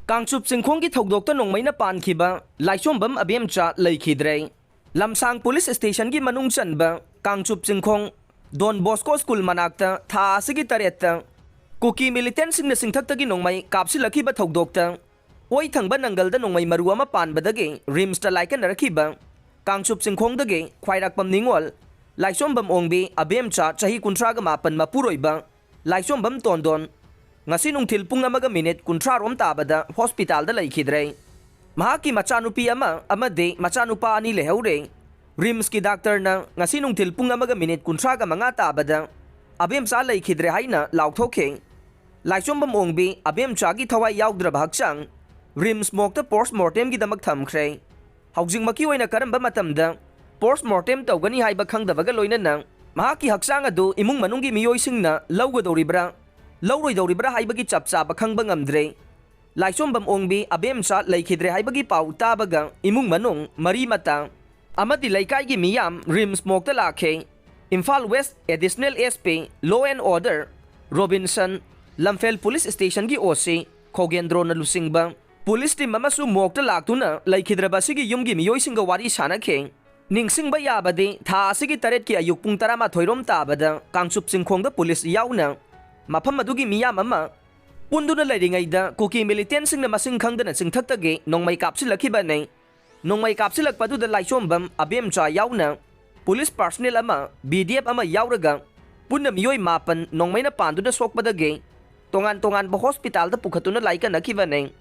Kangchup Chingkhongi Thoudokta Nongmei na Pankhiba Laichombam Abemcha Leikhidre Lamsang Police Station gi manung chanba Kangchup Chingkhong Don Bosco School manakta tha asigi taretta Kuki militant sing na singthakta gi Nongmei kapsilakiba Thoudokta Oi thangba nangalda Nongmei maru ama panbadagi rims ta laikan rakiba Kangchup Chingkhong dagi khwairakpam ningol Laichombam ongbi Abemcha chahi kuntraga mapan mapuroiba Laichombam tondon ngasi nungthil pung amaga minute kuntra rom tabada hospital da Leikhidre mahaki machanupi amade machanupa ani lehaure rims ki doctor na ngasi nungthil pung amaga minute kuntra ga manga tabada Abemcha Leikhidre haina lauthokhe Laichombam ongbi Abemcha gi thawai yaudra bhakchang rims mokta post mortem gi damak thamkhre haujing maki oina karamba matamda post mortem tawgani haiba khangdabaga loinana mahaki haksang adu imung manungi miyoisingna lawgadoribra Lawroidoribra haibagi chapchaba khangba ngamdre Laichombam ongbi Abemcha Leikhidre haibagi pau tabaga imung manung mari mata amadi laikai gi miyam rims mokta lakhe Imphal West Additional SP Law and Order Robinson Lamphel Police Station gi OC Khogendro na lusingba police team amasu mokta laktuna Leikhidre basigi yumgi miyoisinga wari sanakhe ningsingba yabade tha asigi taret ki ayuk pung 12 rom tabada Kangchup Chingkhong da police yauna Mapam adugi miyam ama punduna lairingaida kuki militant sing na masing khangdana singthaktage Nongmei kapsilakiba nei Nongmei kapsilakpadu da Laichombam Abemcha yauna police personnel ama BDF ama yauraga punna miyoi mapan Nongmei na panduna sokpadage tongan ba hospital da pukhatuna laika nakiba nei